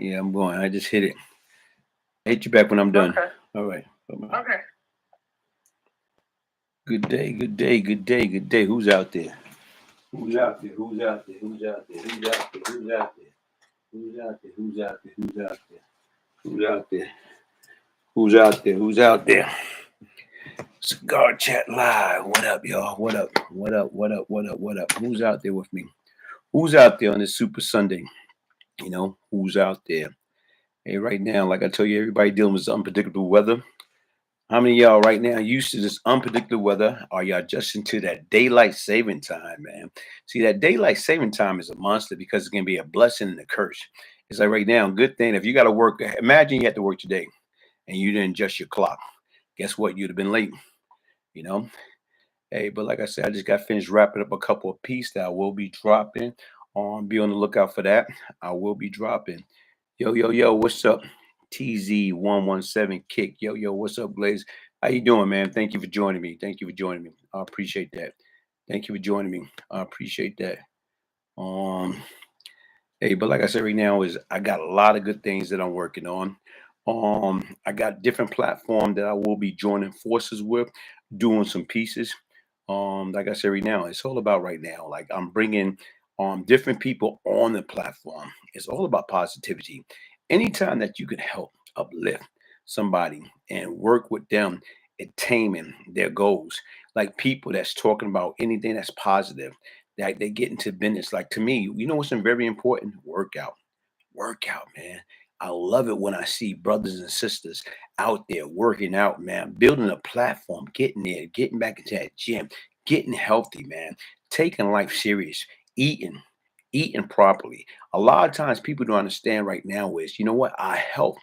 Yeah, I'm going. I just hit it. Hit you back when I'm done. Okay. All right. Bye-bye. Okay. Good day, good day, good day, good day. Who's out there? Who's out there? Who's out there? Who's out there? Who's out there? Who's out there? Who's out there? Who's out there? Who's out there? Who's out there? Who's out there? Who's out there? Cigar Chat Live. What up, y'all? What up? What up? What up? What up? What up? Who's out there with me? Who's out there on this Super Sunday? Who's out there? Hey, right now, like I tell you, everybody dealing with this unpredictable weather. How many of y'all right now used to this unpredictable weather? Are y'all adjusting to that daylight saving time, man? See, that daylight saving time is a monster because it's gonna be a blessing and a curse. It's like right now, good thing if you got to work. Imagine you had to work today and you didn't adjust your clock. Guess what? You'd have been late. You know. Hey, but like I said, I just got finished wrapping up a couple of pieces that I will be dropping. Be on the lookout for that. I will be dropping. Yo, yo, yo, what's up? TZ117 Kick. Yo, yo, what's up, Glaze? How you doing, man? Thank you for joining me. Thank you for joining me. I appreciate that. Thank you for joining me. I appreciate that. Um, hey, but like I said right now, is I got a lot of good things that I'm working on. I got different platform that I will be joining forces with, doing some pieces. Like I said right now, it's all about right now. Like I'm bringing different people on the platform. It's all about positivity. Anytime that you can help uplift somebody and work with them attaining their goals, like people that's talking about anything that's positive, that they get into business. Like to me, you know what's very important? Workout, man. I love it when I see brothers and sisters out there working out, man, building a platform, getting there, getting back into that gym, getting healthy, man, taking life serious, eating, eating properly. A lot of times people don't understand right now is, you know what? Our health.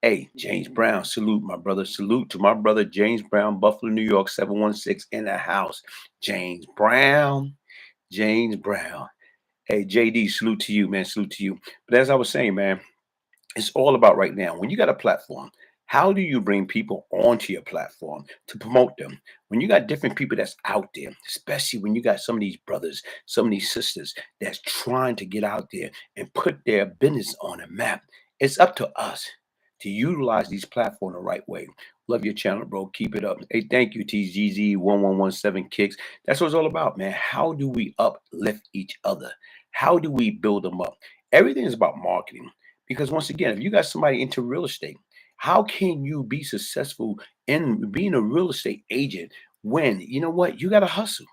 Hey, James Brown, salute my brother. Salute to my brother James Brown, Buffalo, New York, 716 in the house. James Brown, James Brown. Hey, JD, salute to you, man. Salute to you. But as I was saying, man, it's all about right now. When you got a platform, how do you bring people onto your platform to promote them? When you got different people that's out there, especially when you got some of these brothers, some of these sisters that's trying to get out there and put their business on a map, it's up to us to utilize these platforms the right way. Love your channel, bro. Keep it up. Hey, thank you, TGZ1117 Kicks. That's what it's all about, man. How do we uplift each other? How do we build them up? Everything is about marketing. Because once again, if you got somebody into real estate, how can you be successful in being a real estate agent when you know what? You got to hustle.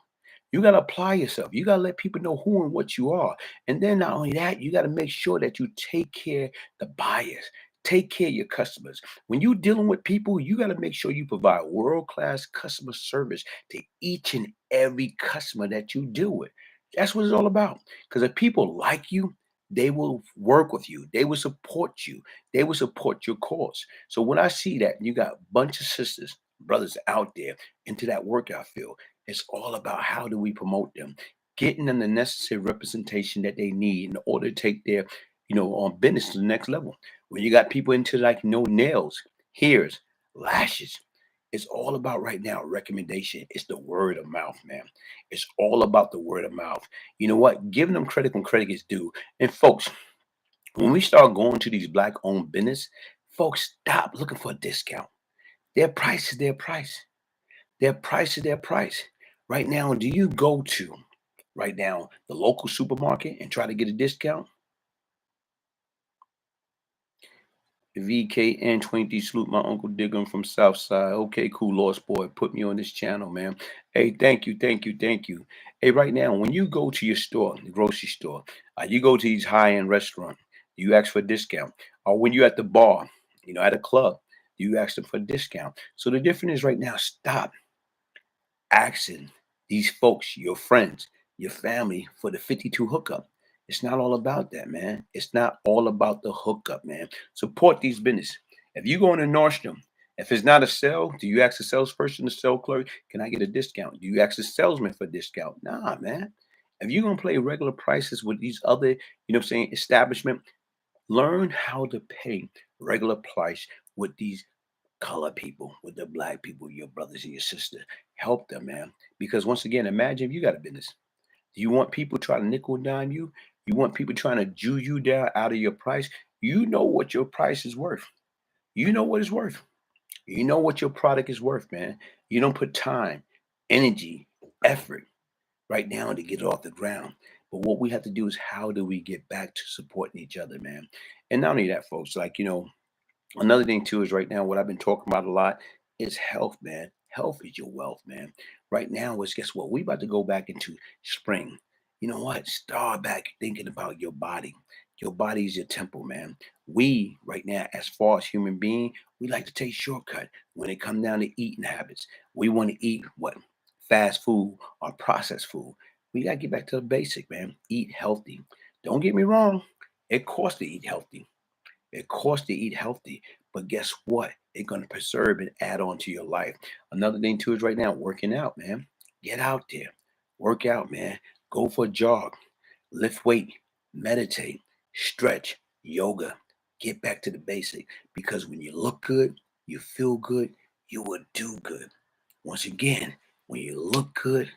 You got to apply yourself. You got to let people know who and what you are. And then not only that, you got to make sure that you take care of the buyers. Take care of your customers. When you're dealing with people, you got to make sure you provide world-class customer service to each and every customer that you deal with. That's what it's all about. Because if people like you, they will work with you. They will support you. They will support your cause. So when I see that you got a bunch of sisters, brothers out there into that workout field, it's all about how do we promote them, getting them the necessary representation that they need in order to take their, on business to the next level. When you got people into like no nails, hairs, lashes, it's all about right now recommendation. It's the word of mouth, man. It's all about the word of mouth. You know what? Giving them credit when credit is due. And folks, when we start going to these black owned business, folks stop looking for a discount. Their price is their price. Their price is their price. Right now, do you go to right now the local supermarket and try to get a discount? VKN23 salute my uncle Diggum from Southside. Okay, cool, lost boy. Put me on this channel, man. Hey, thank you, thank you, thank you. Hey, right now, when you go to your store, the grocery store, you go to these high-end restaurant, you ask for a discount. Or when you're at the bar, at a club, you ask them for a discount. So the difference is right now, stop asking these folks, your friends, your family, for the 52 hookup. It's not all about that, man. It's not all about the hookup, man. Support these business. If you go into Nordstrom, if it's not a sale, do you ask the salesperson, the sales clerk, can I get a discount? Do you ask the salesman for a discount? Nah, man. If you're gonna play regular prices with these other, establishment, learn how to pay regular price with these color people, with the black people, your brothers and your sister. Help them, man. Because once again, imagine if you got a business. Do you want people trying to nickel and dime you? You want people trying to Jew you down out of your price? You know what your price is worth. You know what it's worth. You know what your product is worth, man. You don't put time, energy, effort right now to get it off the ground. But what we have to do is how do we get back to supporting each other, man? And not only that, folks, like, another thing too is right now what I've been talking about a lot is health, man. Health is your wealth, man. Right now is guess what? We about to go back into spring. You know what? Start back thinking about your body. Your body is your temple, man. We right now, as far as human being, we like to take shortcut when it comes down to eating habits. We want to eat what? Fast food or processed food. We gotta get back to the basic, man. Eat healthy. Don't get me wrong. It costs to eat healthy. It costs to eat healthy, but guess what? It's going to preserve and add on to your life. Another thing too is right now working out, man. Get out there, work out, man. Go for a jog, lift weight, meditate, stretch, yoga. Get back to the basic because when you look good, you feel good, you will do good. Once again, when you look good,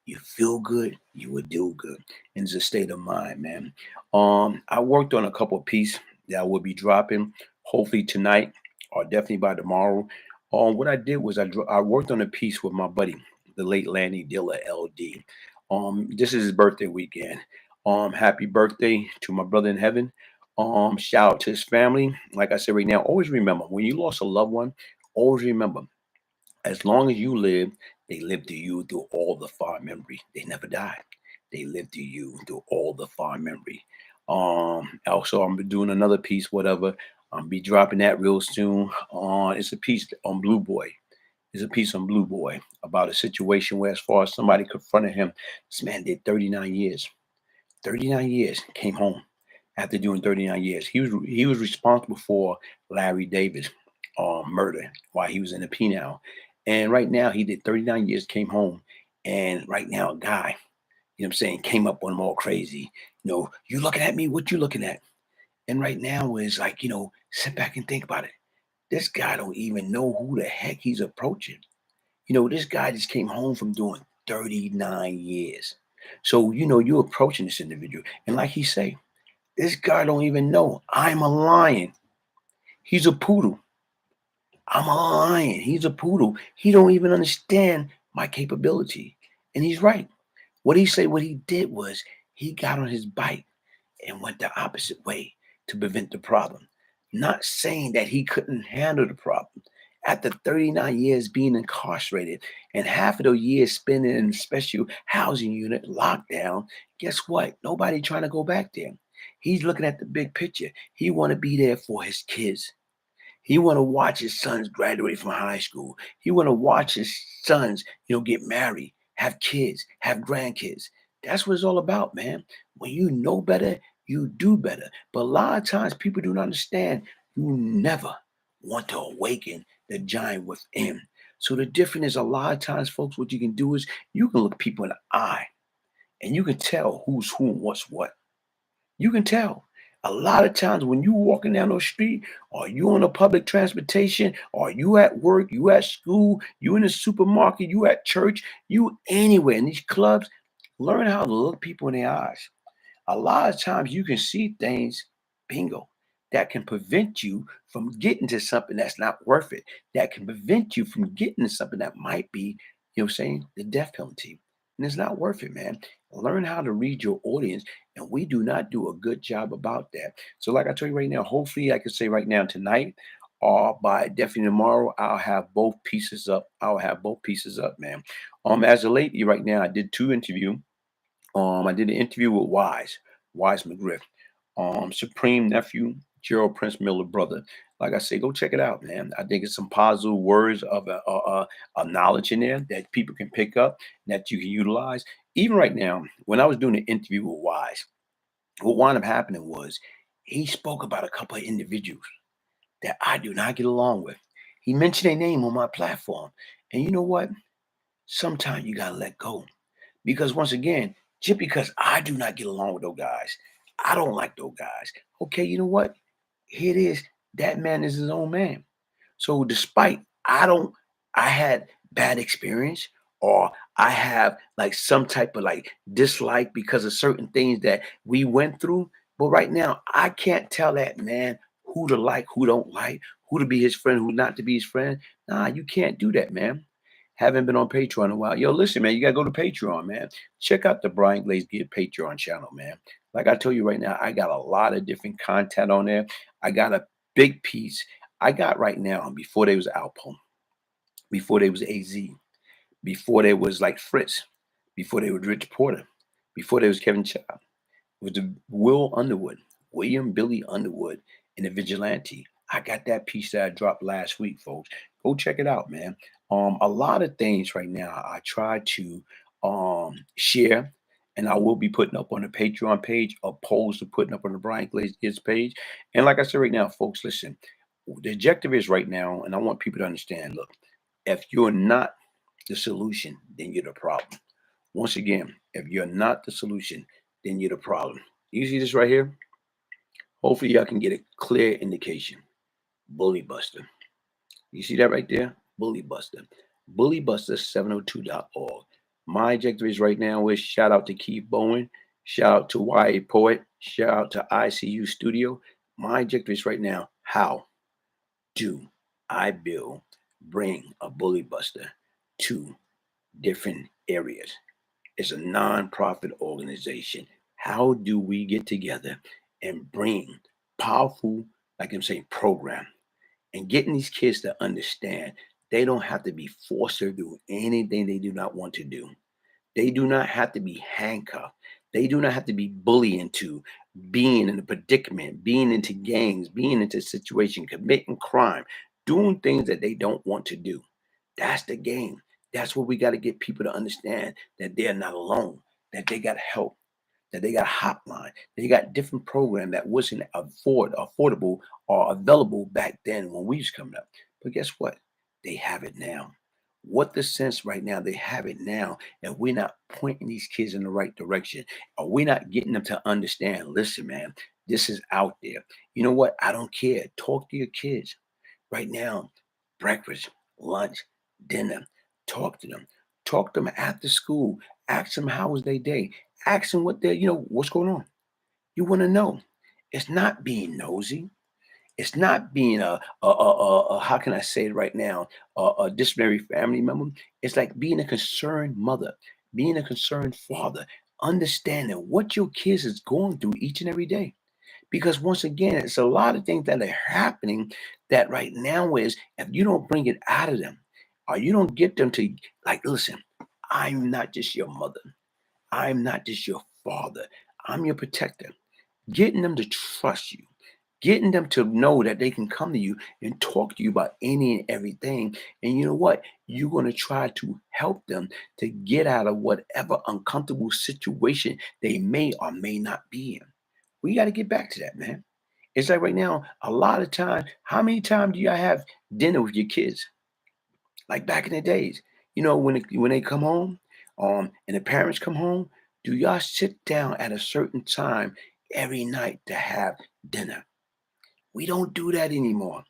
you feel good, you will do good. And it's a state of mind, man. I worked on a couple of pieces that I will be dropping hopefully tonight or definitely by tomorrow. What I did was I worked on a piece with my buddy, the late Lanny Dilla LD. This is his birthday weekend. Happy birthday to my brother in heaven. Shout out to his family. Like I said right now, always remember when you lost a loved one, always remember as long as you live, they live through you through all the fond memory. They never die. They live through you through all the fond memory. Also, I'm doing another piece, whatever. I'll be dropping that real soon. It's a piece on Blue Boy. It's a piece on Blue Boy about a situation where, as far as somebody confronted him, this man did 39 years. 39 years, came home after doing 39 years. He was responsible for Larry Davis murder while he was in the penal. And right now he did 39 years, came home, and right now a guy, what I'm saying, came up on him all crazy. You looking at me? What you looking at? And right now is like, sit back and think about it. This guy don't even know who the heck he's approaching. This guy just came home from doing 39 years. So, you're approaching this individual. And like he say, this guy don't even know I'm a lion. He's a poodle. I'm a lion. He's a poodle. He don't even understand my capability. And he's right. What he did was he got on his bike and went the opposite way to prevent the problem. Not saying that he couldn't handle the problem. After 39 years being incarcerated and half of those years spent in a special housing unit lockdown, guess what? Nobody trying to go back there. He's looking at the big picture. He want to be there for his kids. He want to watch his sons graduate from high school. He want to watch his sons, get married, have kids, have grandkids. That's what it's all about, man. When you know better, you do better. But a lot of times people do not understand. You never want to awaken the giant within. So the difference is a lot of times, folks, what you can do is you can look people in the eye and you can tell who's who and what's what. You can tell. A lot of times when you walking down the street, or you on a public transportation, or you at work, you at school, you in a supermarket, you at church, you anywhere in these clubs, learn how to look people in the eyes. A lot of times you can see things, bingo, that can prevent you from getting to something that's not worth it. That can prevent you from getting to something that might be, the death penalty. And it's not worth it, man. Learn how to read your audience. And we do not do a good job about that. So, like I tell you right now, hopefully I can say right now tonight or by definitely tomorrow, I'll have both pieces up. I'll have both pieces up, man. As of lately, right now, I did two interviews. I did an interview with Wise McGriff, Supreme nephew, Gerald Prince Miller brother. Like I say, go check it out, man. I think it's some positive words of knowledge in there that people can pick up, that you can utilize. Even right now, when I was doing an interview with Wise, what wound up happening was he spoke about a couple of individuals that I do not get along with. He mentioned their name on my platform. And you know what? Sometimes you got to let go. Because once again, just because I do not get along with those guys, I don't like those guys. Okay, you know what? Here it is. That man is his own man. So despite I had bad experience or I have like some type of like dislike because of certain things that we went through, But right now, I can't tell that man who to like, who don't like, who to be his friend, who not to be his friend. Nah, you can't do that, man. Haven't been on Patreon in a while. Yo, listen, man, you gotta go to Patreon, man. Check out the Brian Glaze Gibbs Patreon channel, man. Like I told you right now, I got a lot of different content on there. I got a big piece. I got right now, before they was Alpo, before they was AZ, before they was like Fritz, before they was Rich Porter, before they was Kevin Child, with the Will Underwood, William Billy Underwood, and the Vigilante. I got that piece that I dropped last week, folks. Go check it out, man. A lot of things right now I try to share, and I will be putting up on the Patreon page, opposed to putting up on the Brian Glaze Kids page. And like I said right now, folks, listen, the objective is right now, and I want people to understand, look, if you're not the solution, then you're the problem. Once again, if you're not the solution, then you're the problem. You see this right here? Hopefully, y'all can get a clear indication. Bully Buster. You see that right there? Bully Buster. Bullybuster702.org. My objective is right now is shout out to Keith Bowen, shout out to YA Poet, shout out to ICU Studio. My objective is right now, how do I bring a Bully Buster to different areas? Is a nonprofit organization. How do we get together and bring powerful, like I'm saying, program and getting these kids to understand they don't have to be forced to do anything they do not want to do. They do not have to be handcuffed. They do not have to be bullied into being in a predicament, being into gangs, being into a situation, committing crime, doing things that they don't want to do. That's the game. That's what we got to get people to understand, that they're not alone, that they got help, that they got a hotline, they got different program that wasn't affordable or available back then when we was coming up. But guess what? They have it now. What the sense right now? They have it now, and we're not pointing these kids in the right direction, or we're not getting them to understand. Listen, man, this is out there. You know what? I don't care. Talk to your kids right now. Breakfast, lunch, dinner. Talk to them. Talk to them after school. Ask them how was their day. Ask them what what's going on. You want to know. It's not being nosy. It's not being how can I say it right now, a disciplinary family member. It's like being a concerned mother, being a concerned father, understanding what your kids is going through each and every day. Because once again, it's a lot of things that are happening that right now is if you don't bring it out of them, or you don't get them to like, listen, I'm not just your mother. I'm not just your father. I'm your protector. Getting them to trust you, getting them to know that they can come to you and talk to you about any and everything. And you know what? You're going to try to help them to get out of whatever uncomfortable situation they may or may not be in. We got to get back to that, man. It's like right now, a lot of time, how many times do y'all have dinner with your kids? Like back in the days, when they come home, and the parents come home, do y'all sit down at a certain time every night to have dinner? We don't do that anymore.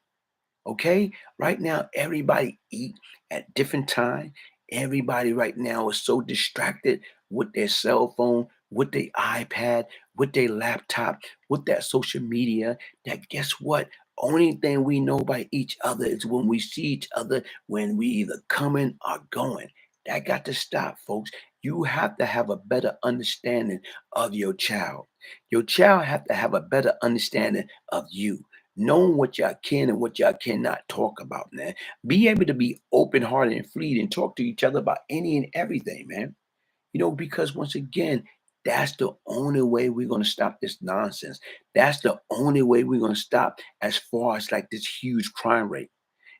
Okay? Right now, everybody eat at different time. Everybody right now is so distracted with their cell phone, with their iPad, with their laptop, with that social media, that guess what? Only thing we know about each other is when we see each other, when we either coming or going. That got to stop, folks. You have to have a better understanding of your child. Your child have to have a better understanding of you, knowing what y'all can and what y'all cannot talk about, man. Be able to be open hearted and free and talk to each other about any and everything, man. Because once again, that's the only way we're going to stop this nonsense. That's the only way we're going to stop as far as like this huge crime rate.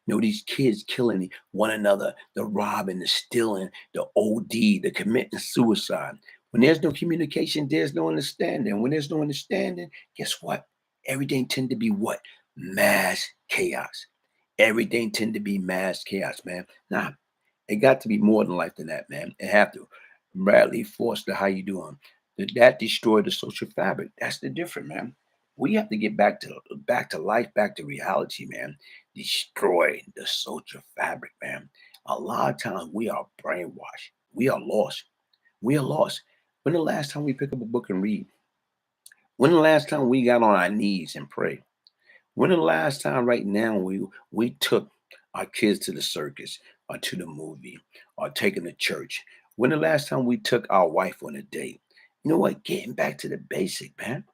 These kids killing one another, the robbing, the stealing, the OD, the committing suicide. When there's no communication, there's no understanding. When there's no understanding, guess what? Everything tend to be what? Mass chaos. Everything tend to be mass chaos, man. Nah, it got to be more than life than that, man. It have to. Bradley Forster, how you doing? That destroyed the social fabric. That's the difference, man. We have to get back to life, back to reality, man. Destroy the social fabric, man. A lot of times we are brainwashed. We are lost. We are lost. When the last time we pick up a book and read? When the last time we got on our knees and prayed? When the last time right now we took our kids to the circus or to the movie or taking to church? When the last time we took our wife on a date? You know what? Getting back to the basic, man.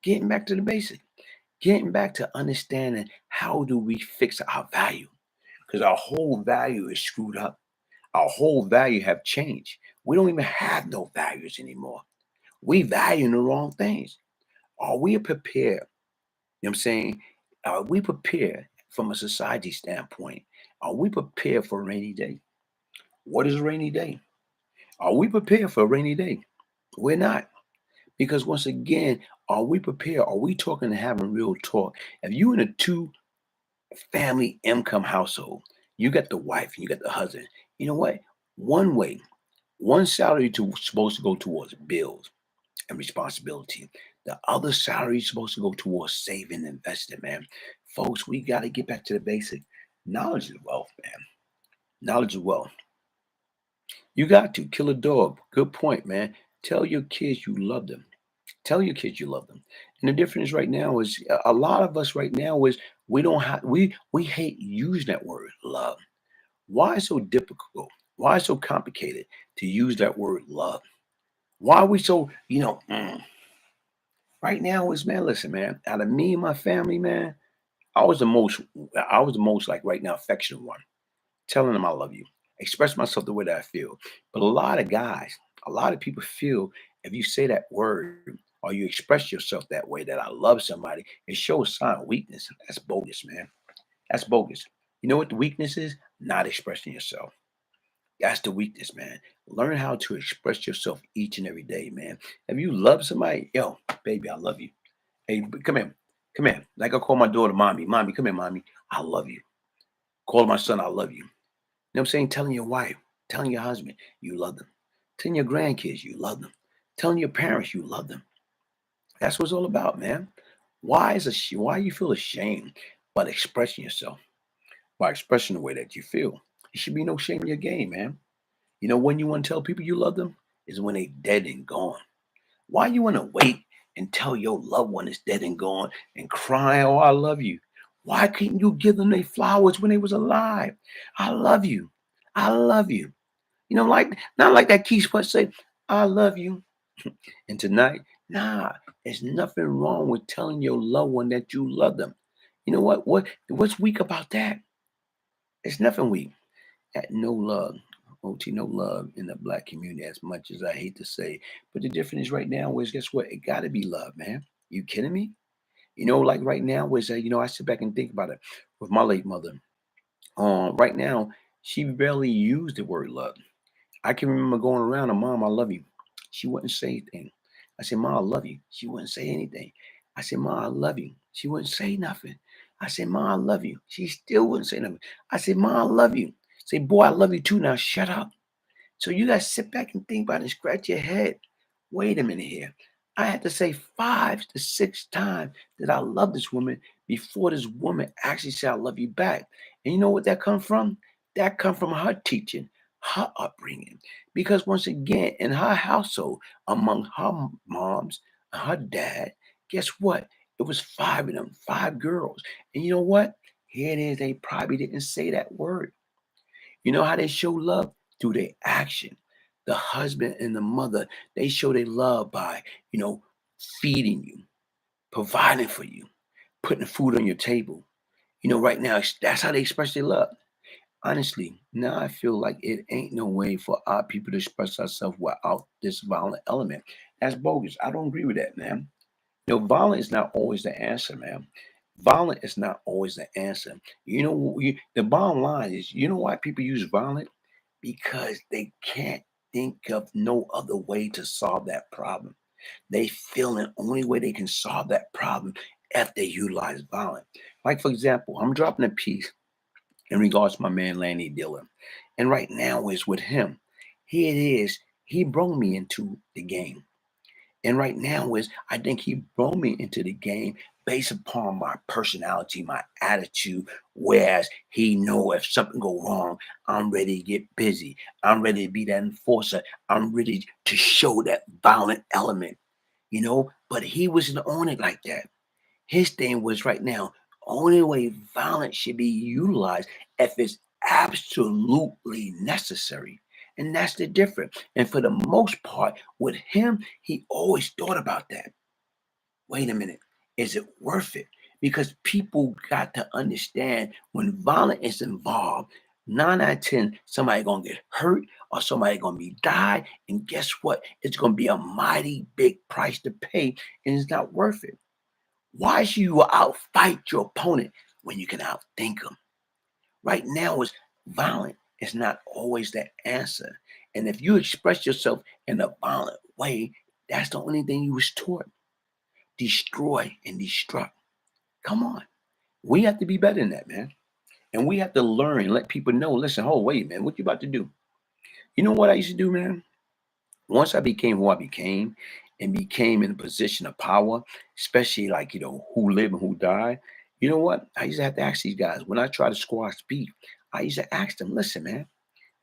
Getting back to the basic. Getting back to understanding how do we fix our value? Because our whole value is screwed up. Our whole value have changed. We don't even have no values anymore. We value the wrong things. Are we prepared? You know what I'm saying? Are we prepared from a society standpoint? Are we prepared for a rainy day? What is a rainy day? Are we prepared for a rainy day? We're not. Because once again, are we prepared? Are we talking and having real talk? If you in a two family income household, you got the wife and you got the husband. You know what? One way, one salary to supposed to go towards bills and responsibility. The other salary is supposed to go towards saving and investing, man. Folks, we got to get back to the basic. Knowledge is wealth, man. Knowledge is wealth. You got to kill a dog. Good point, man. Tell your kids you love them. Tell your kids you love them. And the difference right now is a lot of us right now is we don't have we hate using that word love. Why is it so difficult? Why is it so complicated to use that word love? Why are we so, right now is, man, listen, man, out of me and my family, man, I was the most, I was the most like right now affectionate one, telling them I love you, express myself the way that I feel. But a lot of guys, a lot of people feel if you say that word or you express yourself that way that I love somebody, it shows sign of weakness. That's bogus, man. That's bogus. You know what the weakness is? Not expressing yourself. That's the weakness, man. Learn how to express yourself each and every day, man. If you love somebody, yo, baby, I love you. Hey, come here. Come here. Like I call my daughter mommy. Mommy, come here, mommy. I love you. Call my son, I love you. You know what I'm saying? Telling your wife, telling your husband, you love them. Telling your grandkids, you love them. Telling your parents, you love them. That's what it's all about, man. Why you feel ashamed about expressing yourself, by expressing the way that you feel? It should be no shame in your game, man. You know when you want to tell people you love them is when they dead and gone. Why you want to wait until your loved one is dead and gone and cry, "Oh, I love you"? Why couldn't you give them their flowers when they was alive? I love you. I love you. You know, like not like that Keith Sweat say, "I love you." And tonight, nah, there's nothing wrong with telling your loved one that you love them. You know what? What's weak about that? It's nothing weak. No love. OT, no love in the black community as much as I hate to say. But the difference is right now is guess what? It gotta be love, man. You kidding me? You know, like right now is I sit back and think about it with my late mother. Right now, she barely used the word love. I can remember going around and Mom, I love you. She wouldn't say anything. I said, Mom, I love you. She wouldn't say anything. I said, Mom, I love you. She wouldn't say nothing. I said, Mom, I love you. She still wouldn't say nothing. I said, Mom, I love you. Say, boy, I love you too. Now shut up. So you guys sit back and think about it and scratch your head. Wait a minute here. I had to say 5 to 6 times that I love this woman before this woman actually said I love you back. And you know what that come from? That come from her teaching, her upbringing. Because once again, in her household, among her moms and her dad, guess what? It was 5 of them, 5 girls. And you know what? Here it is. They probably didn't say that word. You know how they show love? Through their action. The husband and the mother, they show their love by, feeding you, providing for you, putting food on your table. Right now, that's how they express their love. Honestly, now I feel like it ain't no way for our people to express ourselves without this violent element. That's bogus. I don't agree with that, man. Violence is not always the answer, man. Violent is not always the answer. The bottom line is, you know why people use violence? Because they can't think of no other way to solve that problem. They feel the only way they can solve that problem if they utilize violence. Like, for example, I'm dropping a piece in regards to my man Lanny Dillon. And right now is with him. Here it is. He brought me into the game. And right now is I think he brought me into the game based upon my personality, my attitude. Whereas he know if something go wrong, I'm ready to get busy. I'm ready to be that enforcer. I'm ready to show that violent element. But he wasn't on it like that. His thing was right now, only way violence should be utilized if it's absolutely necessary. And that's the difference. And for the most part, with him, he always thought about that. Wait a minute, is it worth it? Because people got to understand when violence is involved, 9 out of 10, somebody gonna get hurt or somebody gonna be die. And guess what? It's gonna be a mighty big price to pay, and it's not worth it. Why should you outfight your opponent when you can outthink them? Right now, is violent is not always the answer. And if you express yourself in a violent way, that's the only thing you was taught. Destroy and destruct. Come on. We have to be better than that, man. And we have to learn and let people know, listen, oh, wait, man, what you about to do? You know what I used to do, man? Once I became who I became and became in a position of power, especially like, who live and who die, you know what? I used to have to ask these guys when I try to squash beef, I used to ask them, listen, man,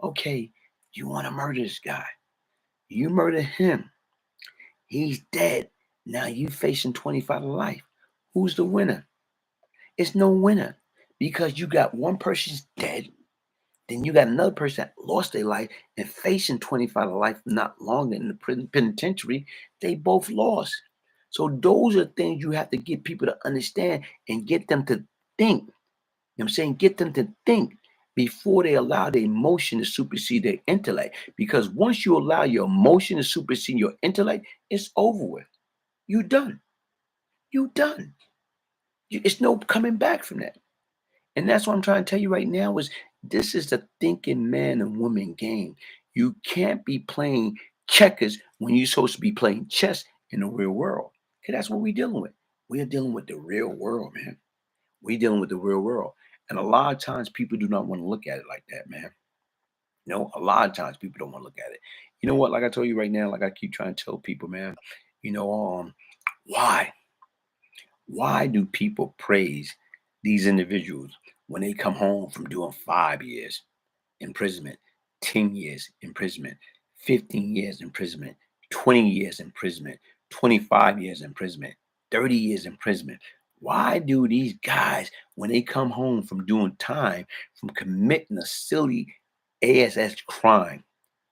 okay, you want to murder this guy. You murder him. He's dead. Now you facing 25 to life. Who's the winner? It's no winner because you got one person's dead, then you got another person that lost their life and facing 25 to life not long in the penitentiary. They both lost. So those are things you have to get people to understand and get them to think. You know what I'm saying? Get them to think before they allow their emotion to supersede their intellect. Because once you allow your emotion to supersede your intellect, it's over with. You done. You done. It's no coming back from that. And that's what I'm trying to tell you right now is this is the thinking man and woman game. You can't be playing checkers when you're supposed to be playing chess in the real world. Okay, that's what we're dealing with. We are dealing with the real world, man. We're dealing with the real world. And a lot of times people do not want to look at it like that, man. A lot of times people don't want to look at it. You know what? Like I told you right now, like I keep trying to tell people, man, why? Why do people praise these individuals when they come home from doing 5 years imprisonment, 10 years imprisonment, 15 years imprisonment, 20 years imprisonment, 25 years imprisonment, 30 years imprisonment? Why do these guys, when they come home from doing time, from committing a silly ASS crime,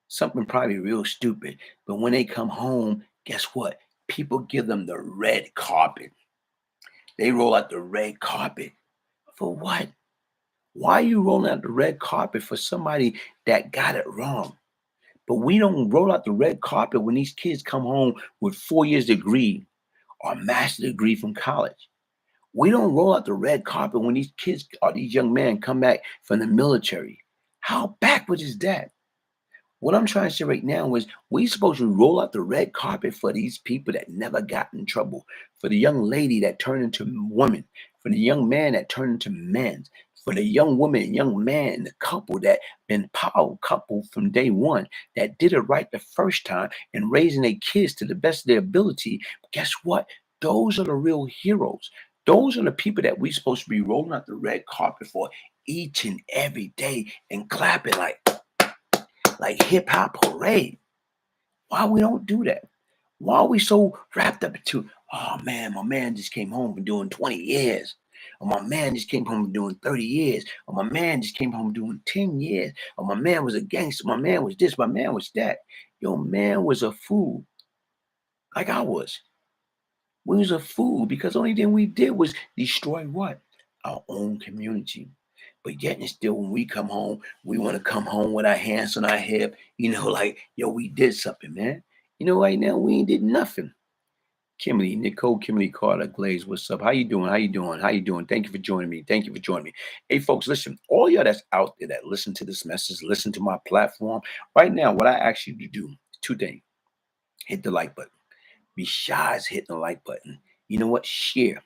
something probably real stupid, but when they come home, guess what? People give them the red carpet. They roll out the red carpet. For what? Why are you rolling out the red carpet for somebody that got it wrong? But we don't roll out the red carpet when these kids come home with 4 years degree or a master's degree from college. We don't roll out the red carpet when these kids or these young men come back from the military. How backwards is that? What I'm trying to say right now is we supposed to roll out the red carpet for these people that never got in trouble, for the young lady that turned into woman, for the young man that turned into men, for the young woman and young man, the couple that been power couple from day one, that did it right the first time and raising their kids to the best of their ability. Guess what? Those are the real heroes. Those are the people that we supposed to be rolling out the red carpet for each and every day and clapping like hip hop parade. Why we don't do that? Why are we so wrapped up into, oh man, my man just came home from doing 20 years. Or my man just came home from doing 30 years. Or my man just came home doing 10 years. Or my man was a gangster. My man was this. My man was that. Your man was a fool like I was. We was a fool because the only thing we did was destroy what? Our own community. But yet and still, when we come home, we want to come home with our hands on our hip, like, yo, we did something, man. Right now, we ain't did nothing. Nicole Kimberly Carter Glaze, what's up? How you doing? How you doing? How you doing? Thank you for joining me. Thank you for joining me. Hey, folks, listen, all y'all that's out there that listen to this message, listen to my platform, right now, what I ask you to do, two things. Hit the like button. Be shy as hitting the like button. You know what? Share.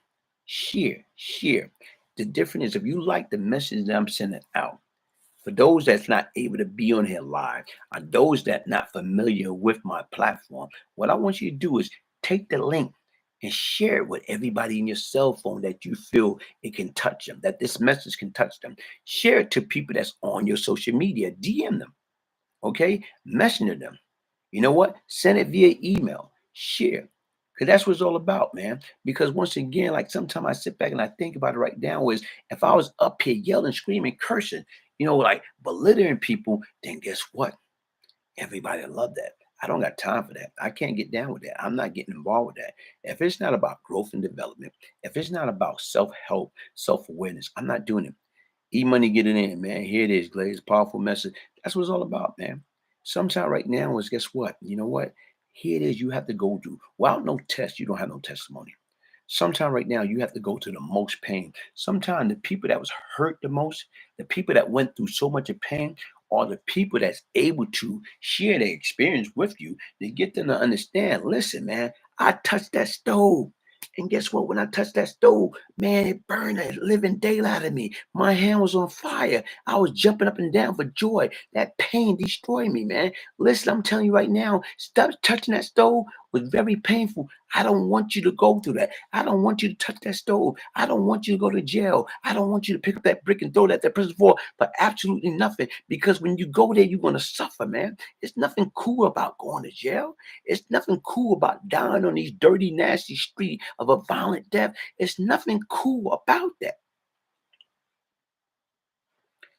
The difference is if you like the message that I'm sending out, for those that's not able to be on here live, or those that not familiar with my platform, what I want you to do is take the link and share it with everybody in your cell phone that you feel it can touch them, that this message can touch them. Share it to people that's on your social media. DM them, okay? Messenger them. You know what? Send it via email. Share. Because that's what it's all about, man. Because once again, like sometimes I sit back and I think about it right now is if I was up here yelling, screaming, cursing, like belittling people, then guess what? Everybody love that. I don't got time for that. I can't get down with that. I'm not getting involved with that. If it's not about growth and development, if it's not about self-help, self-awareness, I'm not doing it. E-money, get it in, man. Here it is, Glaze. Powerful message. That's what it's all about, man. Sometime right now is guess what? You know what? Here it is. You have to go through. Without no test, you don't have no testimony. Sometime right now, you have to go to the most pain. Sometimes the people that was hurt the most, the people that went through so much of pain, are the people that's able to share their experience with you to get them to understand. Listen, man, I touched that stove. And guess what? When I touched that stove, man, it burned the living daylight out of me. My hand was on fire. I was jumping up and down for joy. That pain destroyed me, man. Listen, I'm telling you right now, stop touching that stove was very painful. I don't want you to go through that. I don't want you to touch that stove. I don't want you to go to jail. I don't want you to pick up that brick and throw it at that person for absolutely nothing. Because when you go there, you're going to suffer, man. It's nothing cool about going to jail. It's nothing cool about dying on these dirty, nasty streets of a violent death. It's nothing cool about that.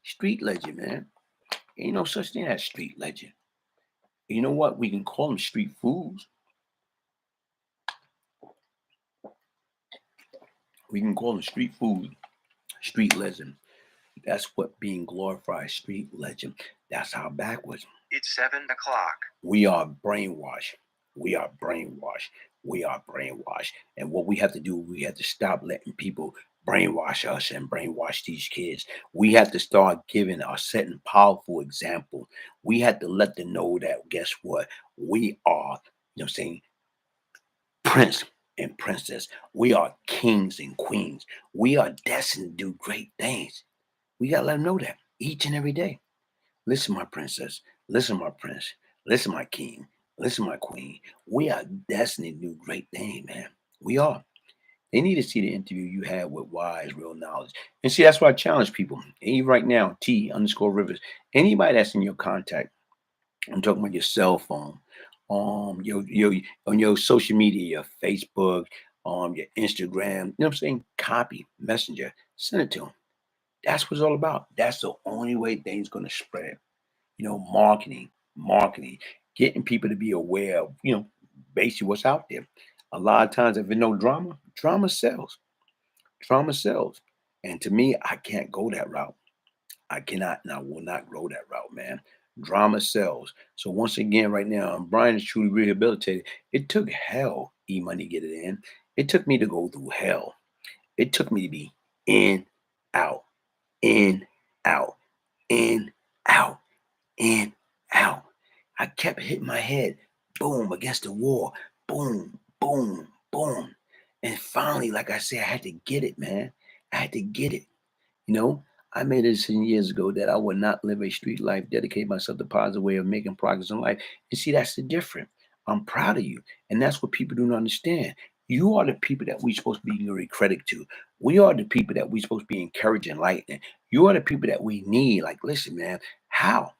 Street legend, man. Ain't no such thing as street legend. You know what? We can call them street fools. We can call them street food, street legend. That's what being glorified, street legend. That's how backwards. It's 7 o'clock. We are brainwashed. We are brainwashed. We are brainwashed. And what we have to do, we have to stop letting people brainwash us and brainwash these kids. We have to start giving or setting powerful example. We have to let them know that, guess what? We are, saying, prince and princess. We are kings and queens. We are destined to do great things. We got to let them know that each and every day. Listen, my princess. Listen, my prince. Listen, my king. Listen, my queen. We are destined to do great things, man. We are. They need to see the interview you had with Wise Real Knowledge. And see, that's why I challenge people. And right now, T_Rivers. Anybody that's in your contact, I'm talking about your cell phone, your on your social media, your Facebook, your Instagram. You know what I'm saying? Copy, messenger, send it to them. That's what it's all about. That's the only way things gonna spread. Marketing, getting people to be aware of, basically what's out there. A lot of times, if there's no drama, drama sells. Drama sells. And to me, I can't go that route. I cannot and I will not go that route, man. Drama sells. So once again, right now, Brian is truly rehabilitated. It took hell, E-Money, get it in. It took me to go through hell. It took me to be in, out, in, out, in, out, in, out. I kept hitting my head, boom, against the wall, boom, boom, boom. And finally, like I said, I had to get it, man. I had to get it. I made a decision years ago that I would not live a street life, dedicate myself to positive way of making progress in life. And see, that's the difference. I'm proud of you. And that's what people don't understand. You are the people that we're supposed to be giving credit to. We are the people that we're supposed to be encouraging, enlightening. You are the people that we need. Like, listen, man, how?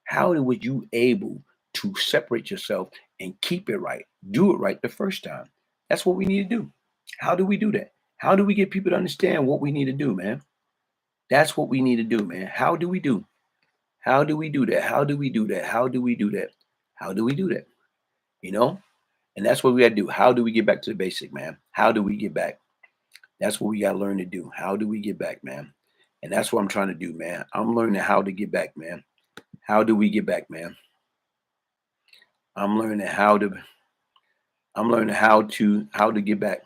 How was you able to separate yourself and keep it right? Do it right the first time. That's what we need to do. How do we do that? How do we get people to understand what we need to do, man? That's what we need to do, man. How do we do? How do we do that? How do we do that? How do we do that? How do we do that? You know? And that's what we got to do. How do we get back to the basic, man? How do we get back? That's what we got to learn to do. How do we get back, man? And that's what I'm trying to do, man. I'm learning how to get back, man. How do we get back, man? I'm learning how to get back.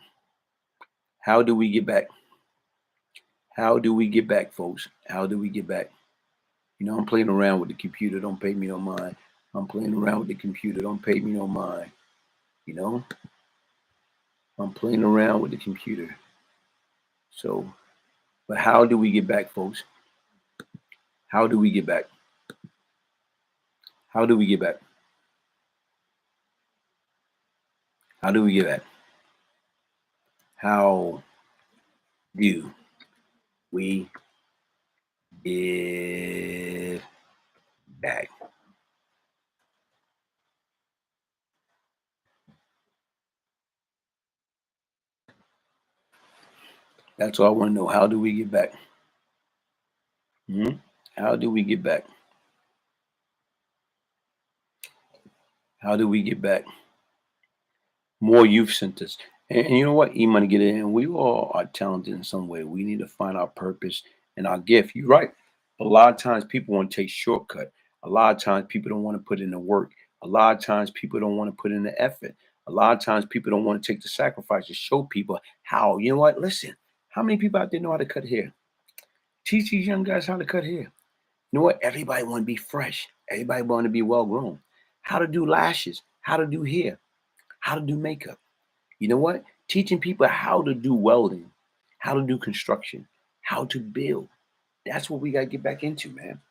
How do we get back? How do we get back, folks? How do we get back? I'm playing around with the computer. Don't pay me no mind. I'm playing around with the computer. Don't pay me no mind. I'm playing around with the computer. So, but how do we get back, folks? How do we get back? How do we get back? How do we get back? How do we get back? That's all I want to know. How do we get back? How do we get back? How do we get back? More youth centers. And you know what? E-money get it in. We all are talented in some way. We need to find our purpose and our gift. You're right. A lot of times people want to take shortcut. A lot of times people don't want to put in the work. A lot of times people don't want to put in the effort. A lot of times people don't want to take the sacrifice to show people how. You know what? Listen, how many people out there know how to cut hair? Teach these young guys how to cut hair. You know what? Everybody want to be fresh. Everybody want to be well grown. How to do lashes, how to do hair, how to do makeup. You know what? Teaching people how to do welding, how to do construction, how to build. That's what we got to get back into, man.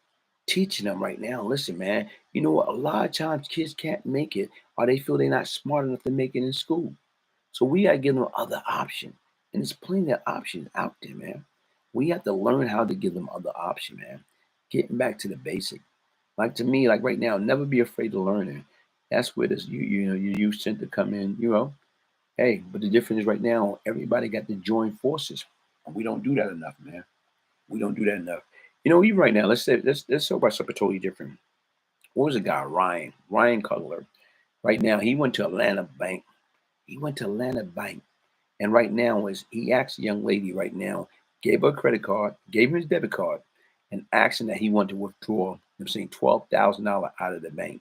Teaching them right now. Listen, man, you know what? A lot of times kids can't make it or they feel they're not smart enough to make it in school. So we got to give them other options. And there's plenty of options out there, man. We have to learn how to give them other options, man. Getting back to the basic. Like to me, like right now, never be afraid to learn it. That's where this you know your youth center come in, Hey, but the difference is right now, everybody got to join forces. And we don't do that enough, man. We don't do that enough. Even right now, let's talk about something totally different. What was the guy, Ryan Cutler? Right now, he went to Atlanta Bank. He went to Atlanta Bank. And right now is he asked a young lady right now, gave her a credit card, gave him his debit card, and asked him that he wanted to withdraw, I'm saying $12,000 out of the bank.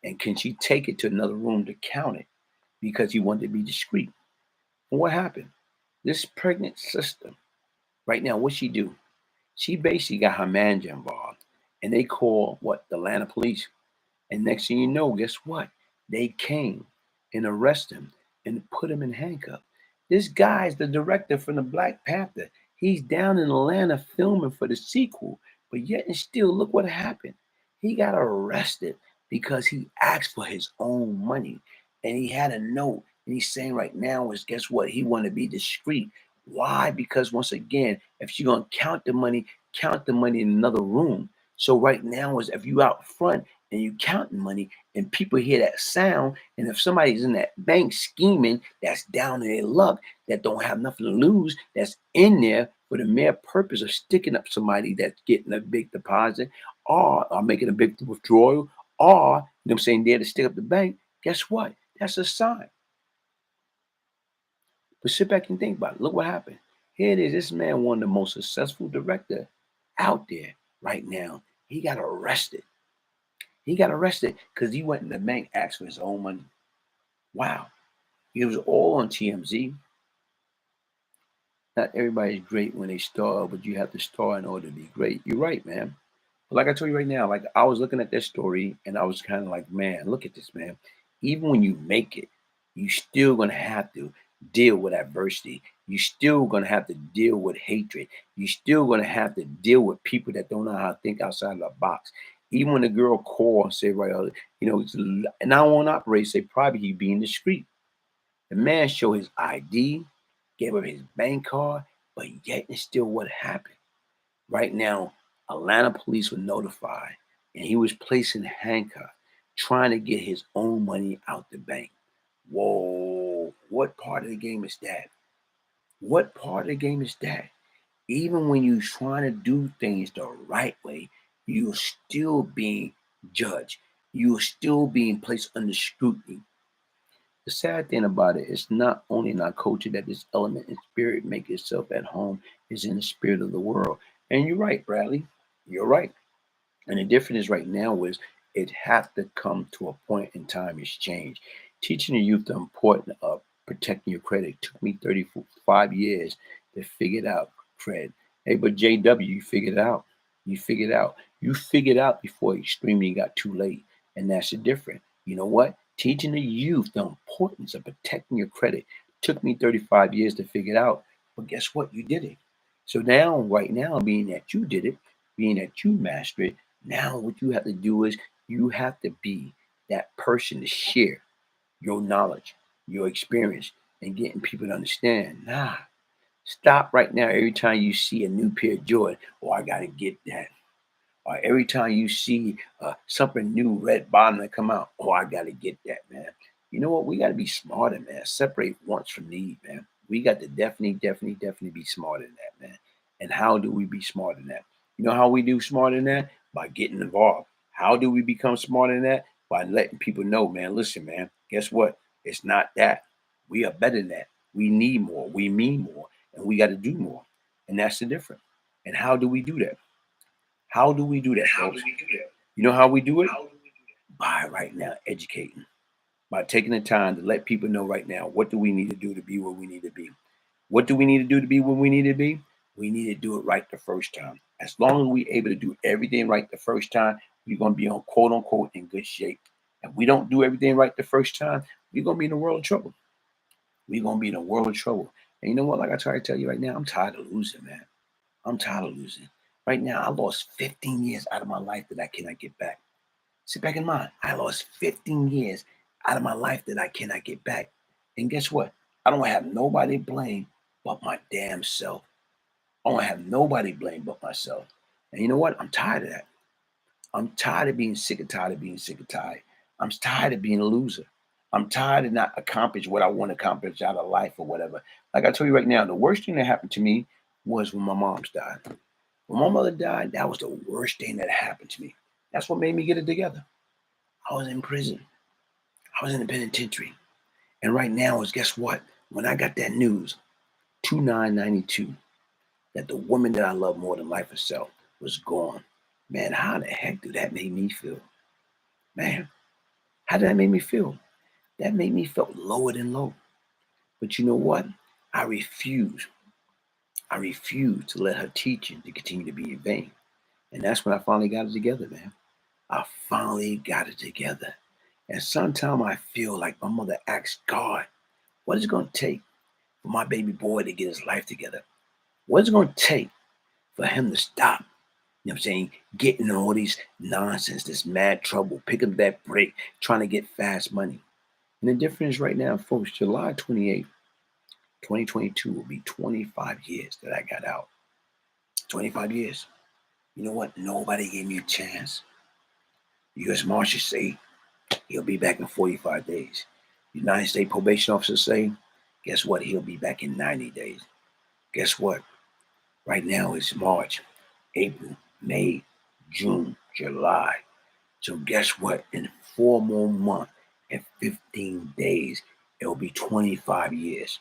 And can she take it to another room to count it because he wanted to be discreet? And what happened? This pregnant sister, right now, what she do? She basically got her manager involved, and they call what the Atlanta police. And next thing you know, guess what? They came and arrested him and put him in handcuffs. This guy's the director from the Black Panther. He's down in Atlanta filming for the sequel, but yet and still, look what happened. He got arrested because he asked for his own money, and he had a note. And he's saying right now is guess what? He wanted to be discreet. Why? Because once again, if you're gonna count the money in another room. So right now is if you out front and you counting money and people hear that sound, and if somebody's in that bank scheming that's down in their luck, that don't have nothing to lose, that's in there for the mere purpose of sticking up somebody that's getting a big deposit or making a big withdrawal, or I'm saying there to stick up the bank, guess what? That's a sign. But sit back and think about it. Look what happened. Here it is. This man, one of the most successful director out there right now. He got arrested. He got arrested because he went in the bank, asked for his own money. Wow. It was all on TMZ. Not everybody's great when they start, but you have to start in order to be great. You're right, man. But like I told you right now, like I was looking at this story and I was kind of like, man, look at this, man. Even when you make it, you still gonna have to deal with adversity. You still gonna have to deal with hatred. You still gonna have to deal with people that don't know how to think outside of the box. Even when the girl called and said, right, and I won't operate, say probably he being discreet. The man showed his ID, gave her his bank card, but yet and still what happened. Right now, Atlanta police were notified and he was placed in handcuffs, trying to get his own money out the bank. Whoa, what part of the game is that? What part of the game is that? Even when you're trying to do things the right way, you're still being judged. You're still being placed under scrutiny. The sad thing about it is not only in our culture that this element and spirit make itself at home, is in the spirit of the world. And you're right, Bradley. You're right. And the difference is right now is it has to come to a point in time it's changed. Teaching the youth the importance of protecting your credit took me 35 years to figure it out, Fred. Hey, but JW, you figured it out. You figured it out. You figured it out before extremely got too late. And that's the difference. You know what? Teaching the youth the importance of protecting your credit took me 35 years to figure it out. But guess what? You did it. So now, right now, being that you did it, being that you mastered it, now what you have to do is you have to be that person to share your knowledge, your experience, and getting people to understand. Nah, stop right now. Every time you see a new pair of Jordan, oh, I gotta get that. Or every time you see something new, red bottom that come out, oh, I gotta get that, man. You know what? We gotta be smarter, man. Separate wants from need, man. We got to definitely be smarter than that, man. And how do we be smarter than that? You know how we do smarter than that? By getting involved. How do we become smarter than that? By letting people know, man, listen, man, guess what? It's not that. We are better than that. We need more. We mean more. And we got to do more. And that's the difference. And how do we do that? How do we do that, folks? You know how we do it? By right now educating. By taking the time to let people know right now, what do we need to do to be where we need to be? What do we need to do to be where we need to be? We need to do it right the first time. As long as we're able to do everything right the first time, we're going to be on quote unquote in good shape. If we don't do everything right the first time, we're going to be in a world of trouble. We're going to be in a world of trouble. And you know what? Like I try to tell you right now, I'm tired of losing, man. I'm tired of losing. Right now, I lost 15 years out of my life that I cannot get back. Sit back in mind, I lost 15 years out of my life that I cannot get back. And guess what? I don't have nobody to blame but my damn self. I don't have nobody to blame but myself. And you know what? I'm tired of that. I'm tired of being sick and tired of being sick and tired. I'm tired of being a loser. I'm tired of not accomplishing what I want to accomplish out of life or whatever. Like I tell you right now, the worst thing that happened to me was when my mom's died. When my mother died, that was the worst thing that happened to me. That's what made me get it together. I was in prison. I was in the penitentiary. And right now is guess what? When I got that news, 2992, that the woman that I love more than life itself was gone. Man, how the heck did that make me feel? Man, how did that make me feel? That made me feel lower than low. But you know what? I refuse. I refuse to let her teaching to continue to be in vain. And that's when I finally got it together, man. I finally got it together. And sometimes I feel like my mother asked God, what is it going to take for my baby boy to get his life together? What is it going to take for him to stop? You know what I'm saying? Getting all these nonsense, this mad trouble, picking up that break, trying to get fast money. And the difference right now, folks, July 28th, 2022 will be 25 years that I got out. 25 years. You know what? Nobody gave me a chance. U.S. Marshals say he'll be back in 45 days. United States probation officers say, guess what? He'll be back in 90 days. Guess what? Right now it's March, April, May, June, July. So guess what? In 4 more months and 15 days, it'll be 25 years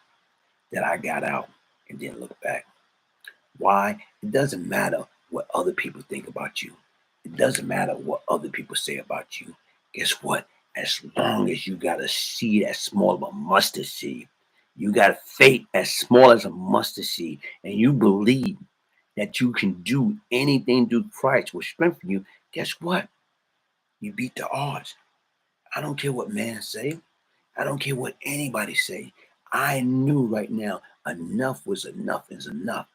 that I got out and didn't look back. Why? It doesn't matter what other people think about you. It doesn't matter what other people say about you. Guess what? As long as you got a seed as small as a mustard seed, you got faith as small as a mustard seed, and you believe that you can do anything through Christ will strengthen you, guess what? You beat the odds. I don't care what man say. I don't care what anybody say. I knew right now enough was enough is enough.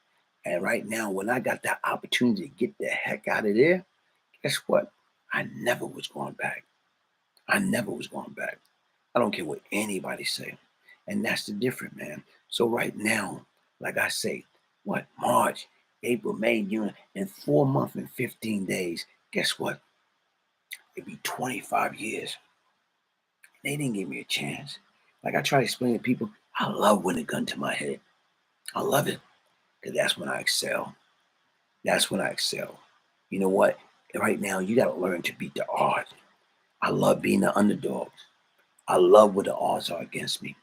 And right now, when I got that opportunity to get the heck out of there, guess what? I never was going back. I never was going back. I don't care what anybody say. And that's the difference, man. So right now, like I say, what? March, April, May, June, in 4 months and 15 days, guess what? It'd be 25 years. They didn't give me a chance. Like I try to explain to people, I love when a gun to my head. I love it because that's when I excel. That's when I excel. You know what? Right now, you got to learn to beat the odds. I love being the underdog. I love what the odds are against me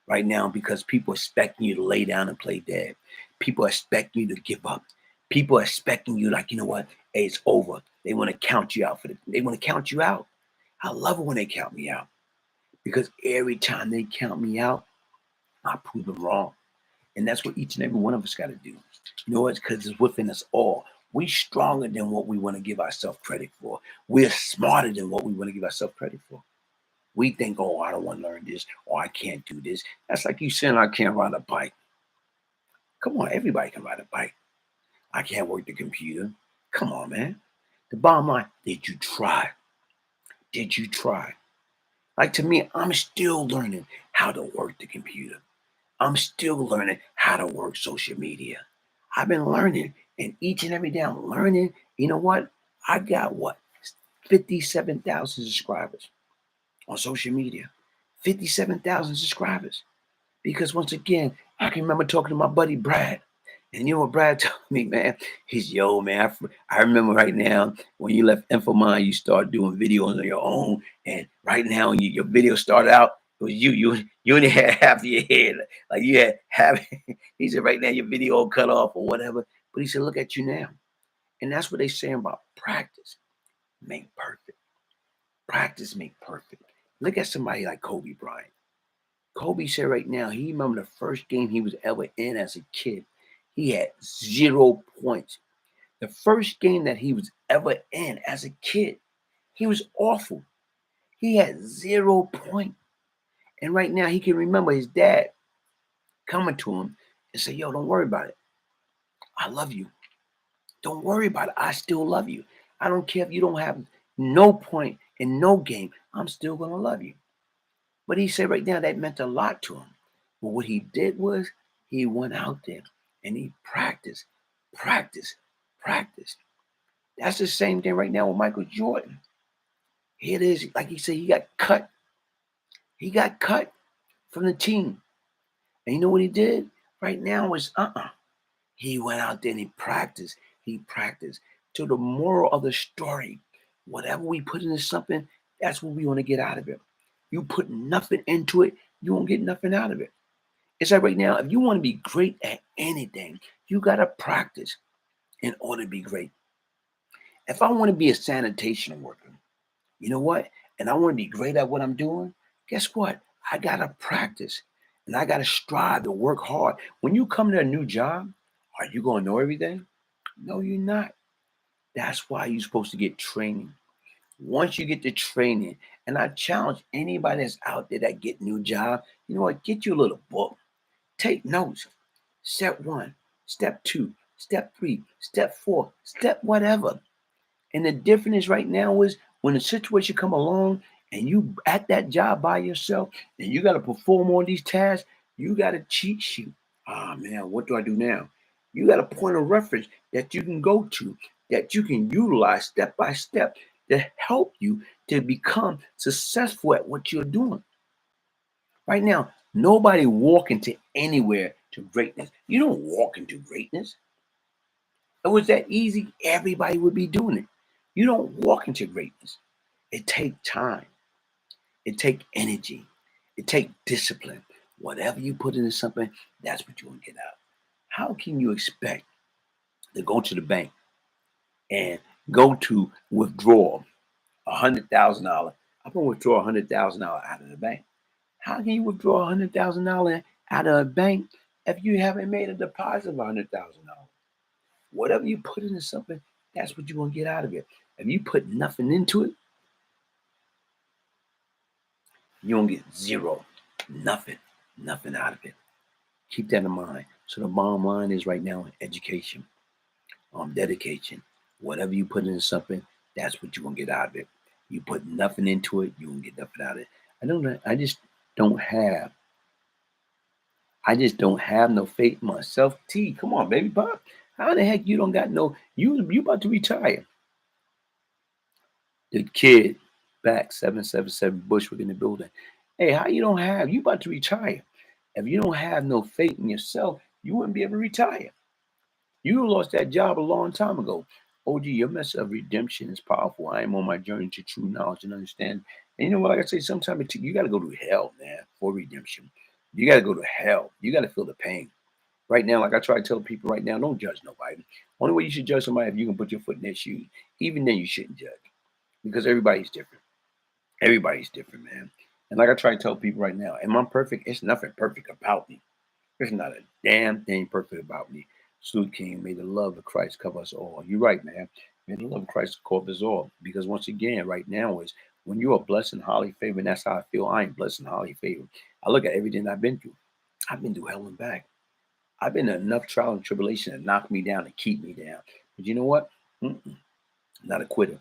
right now because people expecting you to lay down and play dead. People expecting you to give up. People expecting you like, you know what? Hey, it's over. They want to count you out they want to count you out. I love it when they count me out because every time they count me out, I prove them wrong. And that's what each and every one of us got to do. You know what? Because it's within us all. We're stronger than what we want to give ourselves credit for. We're smarter than what we want to give ourselves credit for. We think, oh, I don't want to learn this, or I can't do this. That's like you saying I can't ride a bike. Come on, everybody can ride a bike. I can't work the computer. Come on, man. The bottom line, did you try? Did you try? Like to me, I'm still learning how to work the computer. I'm still learning how to work social media. I've been learning, and each and every day I'm learning. You know what? I got what? 57,000 subscribers on social media. 57,000 subscribers. Because once again, I can remember talking to my buddy Brad. And you know what Brad told me, man? He's, yo, man, I remember right now when you left Infomine, you started doing videos on your own. And right now, your video started out, it was you only had half your head. Like you had half. He said, right now, your video all cut off or whatever. But he said, look at you now. And that's what they saying about practice. Make perfect. Practice make perfect. Look at somebody like Kobe Bryant. Kobe said right now, he remember the first game he was ever in as a kid. He had 0 points. The first game that he was ever in as a kid, he was awful. He had 0 points. And right now he can remember his dad coming to him and say, yo, don't worry about it. I love you. Don't worry about it. I still love you. I don't care if you don't have no point in no game. I'm still going to love you. But he said right now that meant a lot to him. But what he did was he went out there and he practiced, practiced, practiced. That's the same thing right now with Michael Jordan. Here it is. Like he said, he got cut. He got cut from the team. And you know what he did? Right now is He went out there and he practiced. He practiced. So the moral of the story, whatever we put into something, that's what we want to get out of it. You put nothing into it, you won't get nothing out of it. It's like right now, if you want to be great at anything, you got to practice in order to be great. If I want to be a sanitation worker, you know what? And I want to be great at what I'm doing, guess what? I got to practice and I got to strive to work hard. When you come to a new job, are you going to know everything? No, you're not. That's why you're supposed to get training. Once you get the training, and I challenge anybody that's out there that get new job, you know what? Get you a little book. Take notes. Step 1, step 2, step 3, step 4, step whatever. And the difference right now is when the situation come along and you at that job by yourself and you got to perform all these tasks, you got a cheat sheet. Ah, man, what do I do now? You got a point of reference that you can go to, that you can utilize step by step to help you to become successful at what you're doing. Right now, nobody walking to anywhere to greatness. You don't walk into greatness. If it was that easy, everybody would be doing it. You don't walk into greatness. It takes time. It takes energy. It takes discipline. Whatever you put into something, that's what you're going to get out. How can you expect to go to the bank and go to withdraw $100,000? I'm going to withdraw $100,000 out of the bank. How can you withdraw $100,000 out of a bank if you haven't made a deposit of $100,000? Whatever you put into something, that's what you're going to get out of it. If you put nothing into it, you're going to get zero, nothing out of it. Keep that in mind. So the bottom line is right now, education, dedication. Whatever you put into something, that's what you're going to get out of it. You put nothing into it, you won't get nothing out of it. I just don't have no faith in myself. T, come on, baby pop. How the heck you don't got no, you about to retire. The kid back 777 Bushwick in the building. Hey, how you about to retire? If you don't have no faith in yourself, you wouldn't be able to retire. You lost that job a long time ago. OG, your message of redemption is powerful. I am on my journey to true knowledge and understand. And you know what? Like I say, sometimes you got to go to hell, man, for redemption. You got to go to hell. You got to feel the pain. Right now, like I try to tell people right now, don't judge nobody. Only way you should judge somebody if you can put your foot in their shoes. Even then, you shouldn't judge because everybody's different. Everybody's different, man. And like I try to tell people right now, am I perfect? It's nothing perfect about me. There's not a damn thing perfect about me. Salute King, may the love of Christ cover us all. You're right, man. May the love of Christ cover us all. Because once again, right now is when you are blessed and highly favored, and that's how I feel. I am blessed and highly favored. I look at everything I've been through. I've been through hell and back. I've been in enough trial and tribulation to knock me down and keep me down. But you know what? Not a quitter.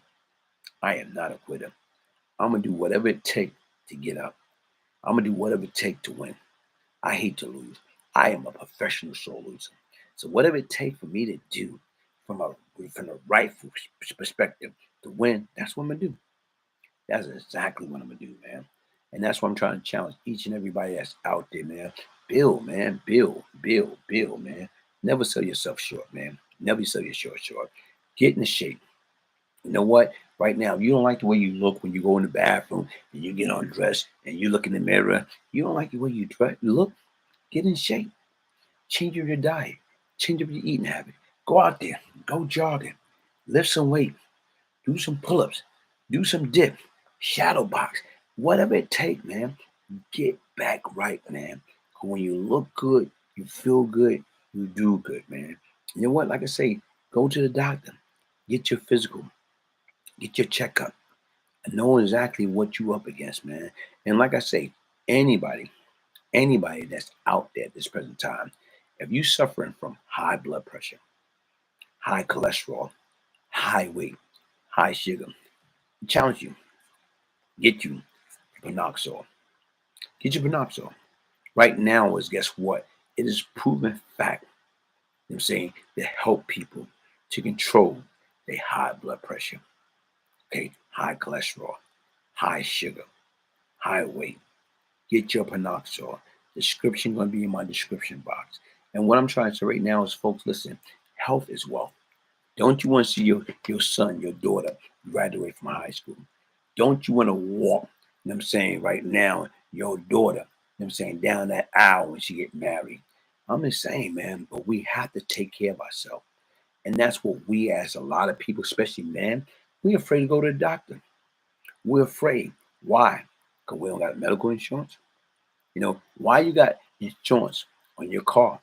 I am not a quitter. I'm going to do whatever it takes to get up. I'm going to do whatever it takes to win. I hate to lose. I am a professional soul loser. So whatever it takes for me to do from the rightful perspective to win, that's what I'm going to do. That's exactly what I'm going to do, man. And that's what I'm trying to challenge each and everybody that's out there, man. Build, man. Build, man. Never sell yourself short, man. Never sell yourself short. Get in shape. You know what? Right now, if you don't like the way you look when you go in the bathroom and you get undressed and you look in the mirror, you don't like the way you dress, look, get in shape. Change up your diet. Change up your eating habit. Go out there. Go jogging. Lift some weight. Do some pull-ups. Do some dip. Shadow box. Whatever it takes, man. Get back right, man. 'Cause when you look good, you feel good, you do good, man. You know what? Like I say, go to the doctor. Get your physical. Get your checkup. And know exactly what you up against, man. And like I say, anybody that's out there at this present time, if you suffering from high blood pressure, high cholesterol, high weight, high sugar, I challenge you, get you Panoxol. Get your Panoxol. Right now is guess what? It is proven fact, you know what I'm saying, to help people to control their high blood pressure, okay, high cholesterol, high sugar, high weight. Get your Panoxol. Description going to be in my description box. And what I'm trying to say right now is, folks, listen, health is wealth. Don't you want to see your son, your daughter graduate from high school? Don't you want to walk, you know what I'm saying, right now, your daughter, you know what I'm saying, down that aisle when she get married? I'm just saying, man, but we have to take care of ourselves. And that's what we, as a lot of people, especially men, we're afraid to go to the doctor. We're afraid. Why? Because we don't got medical insurance. You know, why you got insurance on your car?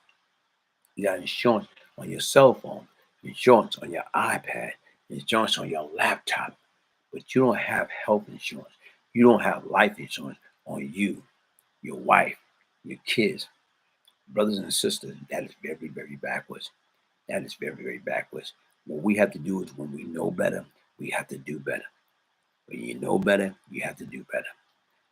You got insurance on your cell phone, insurance on your iPad, insurance on your laptop, but you don't have health insurance. You don't have life insurance on you, your wife, your kids, brothers and sisters. That is very, very backwards. That is very, very backwards. What we have to do is when we know better, we have to do better. When you know better, you have to do better.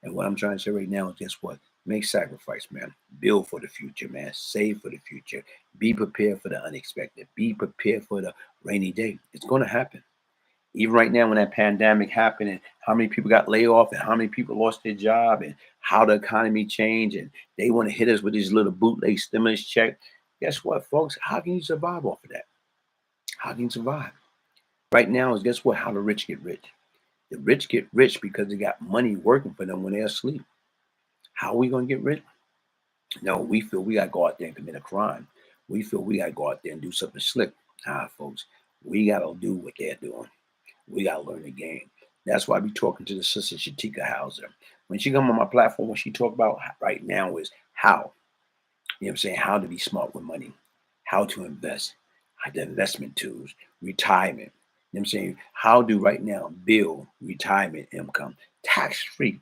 And what I'm trying to say right now is guess what? Make sacrifice, man. Build for the future, man. Save for the future. Be prepared for the unexpected. Be prepared for the rainy day. It's going to happen. Even right now, when that pandemic happened and how many people got laid off and how many people lost their job and how the economy changed and they want to hit us with these little bootleg stimulus check. Guess what, folks? How can you survive off of that? How can you survive? Right now is guess what? How the rich get rich. The rich get rich because they got money working for them when they're asleep. How are we going to get rich? No, we feel we got to go out there and commit a crime. We feel we got to go out there and do something slick. Nah, folks, we got to do what they're doing. We got to learn the game. That's why I be talking to the sister Shatika Hauser. When she come on my platform, what she talk about right now is how, you know what I'm saying, how to be smart with money, how to invest, the investment tools, retirement. You know what I'm saying? How do right now build retirement income, tax-free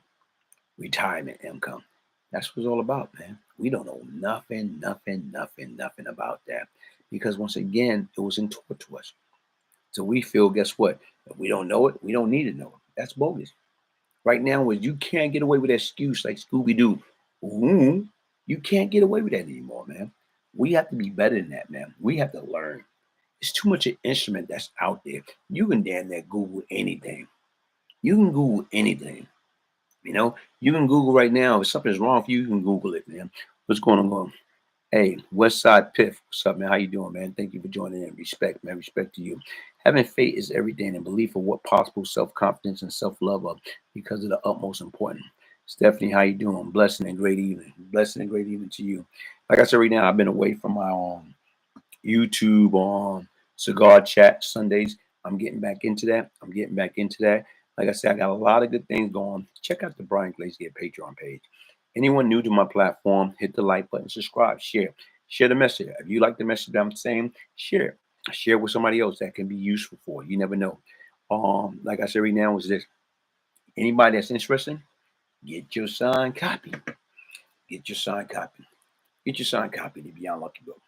retirement income. That's what it's all about, man. We don't know nothing about that. Because once again, it wasn't taught to us. So we feel, guess what? If we don't know it, we don't need to know it. That's bogus. Right now, is you can't get away with that excuse like Scooby Doo. You can't get away with that anymore, man. We have to be better than that, man. We have to learn. It's too much an instrument that's out there. You can damn near Google anything. You can Google anything. You know, you can Google right now. If something's wrong with you, you can Google it, man. What's going on? Hey, West Side Piff. What's up, man? How you doing, man? Thank you for joining in. Respect, man. Respect to you. Having faith is everything and belief of what possible, self-confidence and self-love of because of the utmost important. Stephanie, how you doing? Blessing and great evening. Blessing and great evening to you. Like I said right now, I've been away from my YouTube on Cigar Chat Sundays. I'm getting back into that. Like I said, I got a lot of good things going. Check out the Brian Glaze Gibbs Patreon page. Anyone new to my platform, hit the like button, subscribe, share. Share the message. If you like the message that I'm saying, share it. Share with somebody else that can be useful for. You never know. Like I said right now is this. Anybody that's interested, get your signed copy. Get your signed copy. Get your signed copy of the Beyond Lucky Book.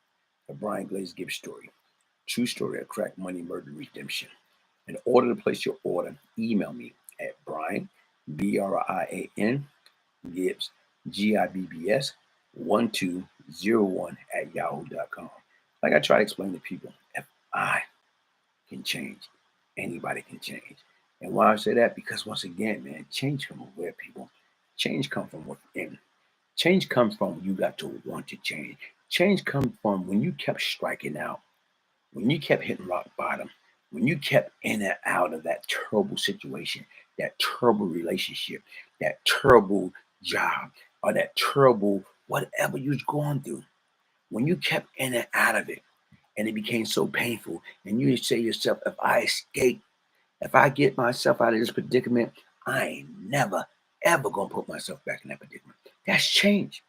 The Brian Glaze Gibbs story. True story of crack money, murder, redemption. In order to place your order, email me at Brian, BRIAN, Gibbs, GIBBS, 1201 at yahoo.com. Like I try to explain to people, if I can change, anybody can change. And why I say that? Because once again, man, change comes from where people, change comes from within. Change comes from when you got to want to change. Change comes from when you kept striking out, when you kept hitting rock bottom, when you kept in and out of that terrible situation, that terrible relationship, that terrible job, or that terrible whatever you was going through. When you kept in and out of it, and it became so painful, and you say to yourself, if I escape, if I get myself out of this predicament, I ain't never, ever gonna put myself back in that predicament. That's change.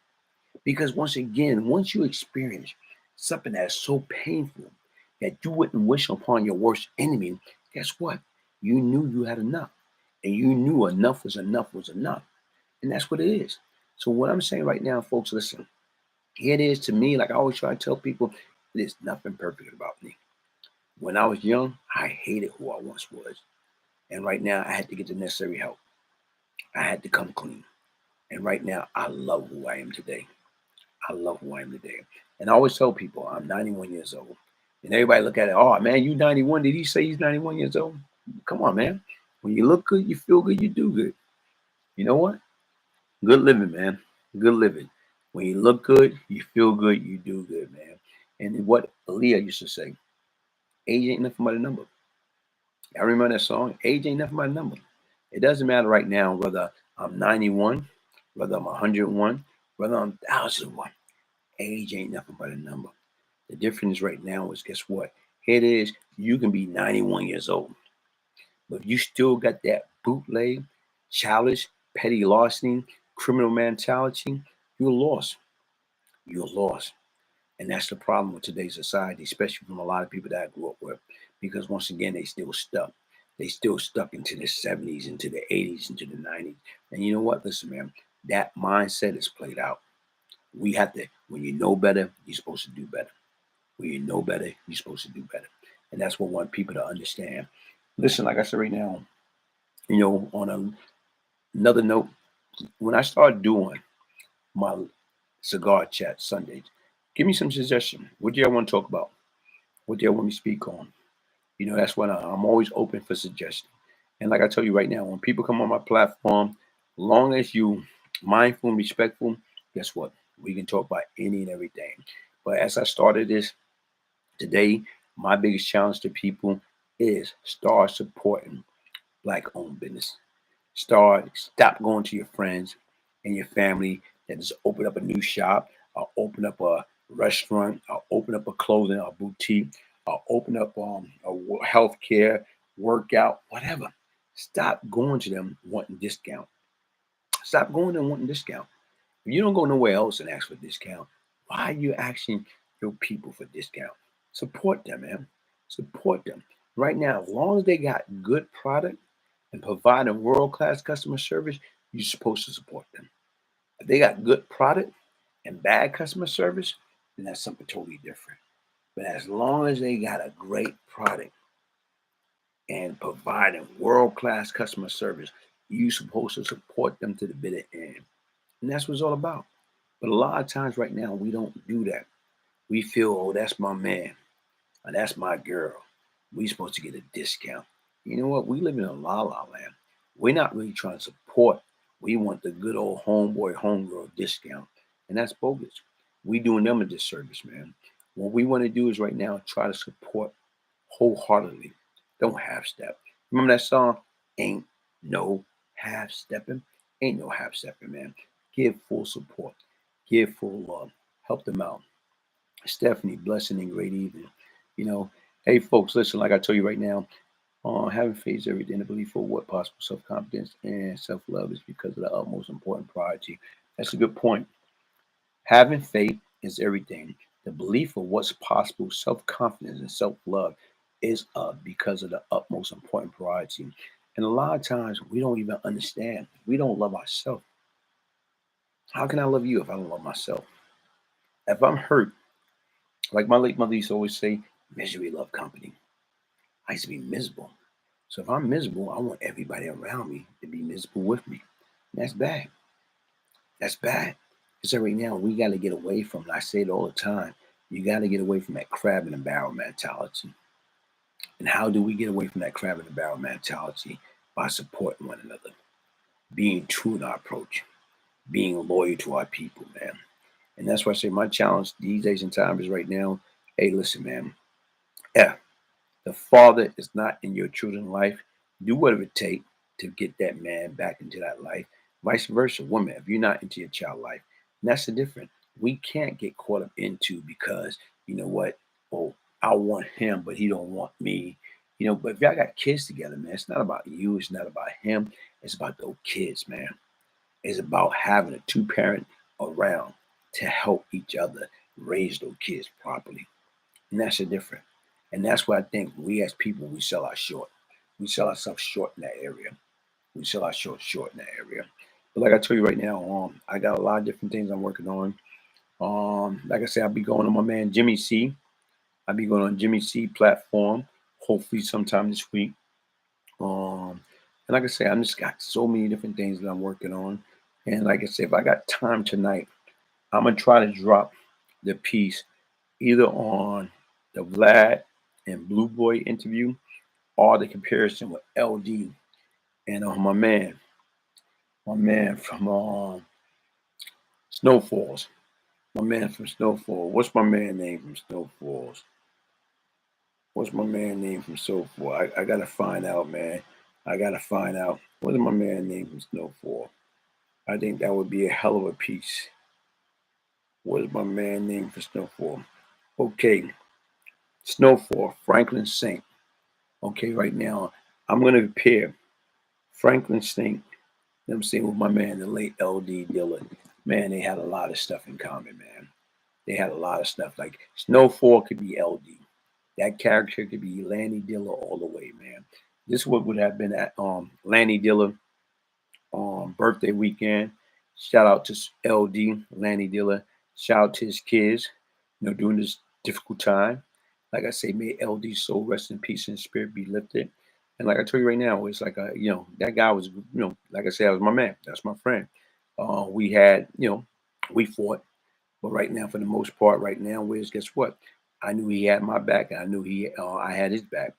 Because once again, once you experience something that's so painful that you wouldn't wish upon your worst enemy, guess what? You knew you had enough. And you knew enough was enough was enough. And that's what it is. So what I'm saying right now, folks, listen, here it is to me, like I always try to tell people, there's nothing perfect about me. When I was young, I hated who I once was. And right now, I had to get the necessary help. I had to come clean. And right now, I love who I am today. I love who I am today. And I always tell people I'm 91 years old. And everybody look at it, oh man, you 91. Did he say he's 91 years old? Come on, man. When you look good, you feel good, you do good. You know what? Good living, man. Good living. When you look good, you feel good, you do good, man. And what Aaliyah used to say, age ain't nothing but a number. I remember that song, age ain't nothing but a number. It doesn't matter right now whether I'm 91, whether I'm 101, whether I'm 1,001. Age ain't nothing but a number. The difference right now is, guess what? Here it is. You can be 91 years old, but if you still got that bootleg, childish, petty larceny, criminal mentality, you're lost. You're lost. And that's the problem with today's society, especially from a lot of people that I grew up with. Because once again, they still stuck. They still stuck into the 70s, into the 80s, into the 90s. And you know what? Listen, man, that mindset is played out. We have to, when you know better, you're supposed to do better. When you know better, you're supposed to do better. And that's what I want people to understand. Listen, like I said right now, on another note, when I start doing my cigar chat Sundays, give me some suggestions. What do y'all want to talk about? What do y'all want me to speak on? That's what I'm always open for suggestions. And like I tell you right now, when people come on my platform, long as you mindful and respectful, guess what? We can talk about any and everything. But as I started this today, my biggest challenge to people is start supporting Black-owned business. Stop going to your friends and your family that just open up a new shop, or open up a restaurant, or open up a clothing or boutique, or open up a healthcare, workout, whatever. Stop going to them wanting discount. Stop going to them wanting discount. If you don't go nowhere else and ask for discount, why are you asking your people for discount? Support them, man. Support them. Right now, as long as they got good product and providing world-class customer service, you're supposed to support them. If they got good product and bad customer service, then that's something totally different. But as long as they got a great product and providing world-class customer service, you're supposed to support them to the bitter end. And that's what it's all about. But a lot of times right now, we don't do that. We feel, oh, that's my man, or that's my girl. We supposed to get a discount. You know what? We live in a la-la land. We're not really trying to support. We want the good old homeboy, homegirl discount. And that's bogus. We doing them a disservice, man. What we want to do is right now try to support wholeheartedly. Don't half-step. Remember that song? Ain't no half-stepping. Ain't no half-stepping, man. Give full support. Give full love. Help them out. Stephanie, blessing and great evening. Hey folks, listen, like I told you right now, having faith is everything. To believe for what possible self-confidence and self-love is because of the utmost important priority. That's a good point. Having faith is everything. The belief of what's possible, self-confidence and self-love is because of the utmost important priority. And a lot of times we don't even understand. We don't love ourselves. How can I love you if I don't love myself? If I'm hurt, like my late mother used to always say, misery love company. I used to be miserable. So if I'm miserable, I want everybody around me to be miserable with me. And that's bad. That's bad. So right now, we got to get away from, I say it all the time, you got to get away from that crab in the barrel mentality. And how do we get away from that crab in the barrel mentality? By supporting one another, being true in our approach, being loyal to our people, man. And that's why I say my challenge these days and times is right now, hey, listen, man. Yeah, the father is not in your children's life. Do whatever it takes to get that man back into that life. Vice versa, woman, if you're not into your child life, and that's the difference. We can't get caught up into because, you know what, oh, I want him, but he don't want me. But if y'all got kids together, man, it's not about you, it's not about him, it's about those kids, man. It's about having a two-parent around to help each other raise those kids properly. And that's the difference. And that's why I think we as people, we sell our short. We sell ourselves short in that area. We sell our short in that area. But like I told you right now, I got a lot of different things I'm working on. Like I said, I'll be going on my man Jimmy C. I'll be going on Jimmy C platform, hopefully sometime this week. And like I said, I'm just got so many different things that I'm working on. And like I said, if I got time tonight, I'm gonna try to drop the piece either on the Vlad and Blue Boy interview or the comparison with LD and my man from Snowfalls. My man from Snowfall. What's my man name from Snowfalls? What's my man name from Snowfall? I gotta find out, man. I gotta find out. What is my man name from Snowfall? I think that would be a hell of a piece. What is my man name for Snowfall? Okay, Snowfall, Franklin Saint. Okay, right now I'm gonna compare Franklin Saint, I'm saying, with my man, the late LD Dillon. Man, they had a lot of stuff in common, man. They had a lot of stuff. Like Snowfall could be LD. That character could be Lanny Diller all the way, man. This would have been at Lanny Diller birthday weekend. Shout out to LD, Lanny Diller. Shout out to his kids, during this difficult time. Like I say, may LD's soul rest in peace and spirit be lifted. And like I told you right now, it's like that guy was, like I said, that was my man. That's my friend. We had, we fought, but right now, for the most part, right now, Wiz, guess what? I knew he had my back, and I knew I had his back.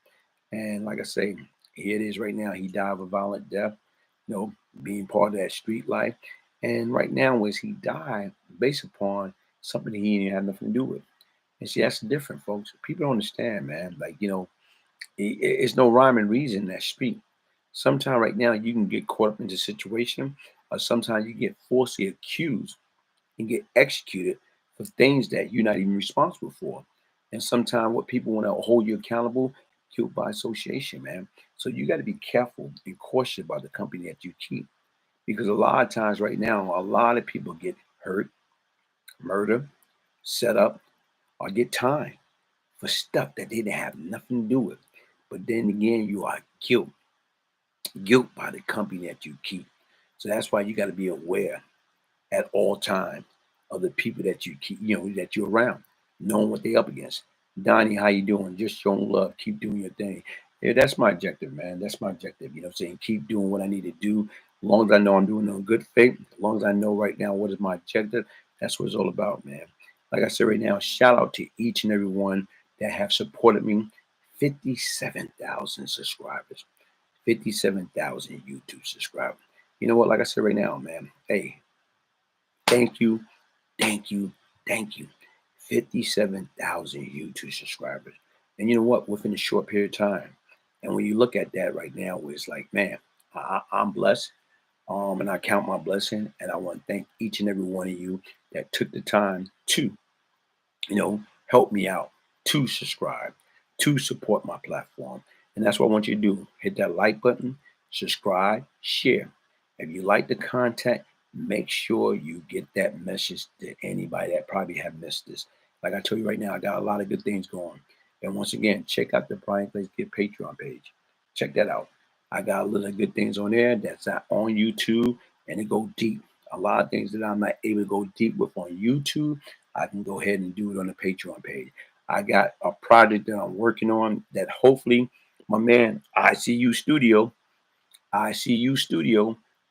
And like I say, here it is right now. He died of a violent death, being part of that street life. And right now, was he died based upon something he didn't have nothing to do with. And see, that's different, folks. People don't understand, man. Like, it's no rhyme and reason in that street. Sometimes right now you can get caught up in the situation, or sometimes you get falsely accused and get executed for things that you're not even responsible for. And sometimes what people want to hold you accountable, guilt by association, man. So you got to be careful and cautious about the company that you keep. Because a lot of times right now, a lot of people get hurt, murdered, set up, or get time for stuff that they didn't have nothing to do with. But then again, you are guilt by the company that you keep. So that's why you got to be aware at all times of the people that you keep, that you're around, knowing what they're up against. Donnie, how you doing? Just showing love. Keep doing your thing. Yeah, that's my objective, man. That's my objective. You know what I'm saying? Keep doing what I need to do. As long as I know I'm doing it on good faith, as long as I know right now what is my objective, that's what it's all about, man. Like I said right now, shout out to each and every one that have supported me. 57,000 subscribers. 57,000 YouTube subscribers. You know what? Like I said right now, man. Hey, thank you, thank you, thank you. 57,000 YouTube subscribers. And you know what? Within a short period of time. And when you look at that right now, it's like, man, I'm blessed. And I count my blessing. And I want to thank each and every one of you that took the time to, help me out, to subscribe, to support my platform. And that's what I want you to do. Hit that like button, subscribe, share. If you like the content, make sure you get that message to anybody that probably have missed this. Like I told you right now, I got a lot of good things going. And once again, check out the Brian Glaze Gibbs Patreon page. Check that out. I got a little good things on there that's not on YouTube, and it go deep. A lot of things that I'm not able to go deep with on YouTube, I can go ahead and do it on the Patreon page. I got a project that I'm working on that hopefully my man ICU Studio,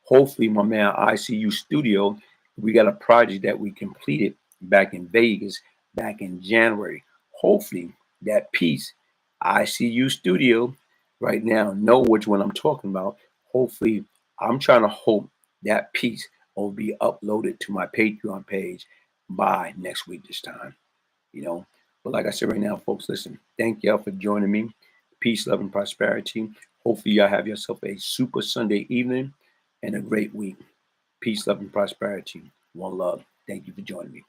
hopefully my man ICU Studio, we got a project that we completed back in Vegas back in January. Hopefully that piece, ICU Studio, right now know which one I'm talking about. Hopefully I'm trying to hope that piece will be uploaded to my Patreon page by next week this time, you know. But like I said right now, folks, listen, thank y'all for joining me. Peace, love, and prosperity. Hopefully y'all have yourself a super Sunday evening and a great week. Peace, love, and prosperity. One love. Thank you for joining me.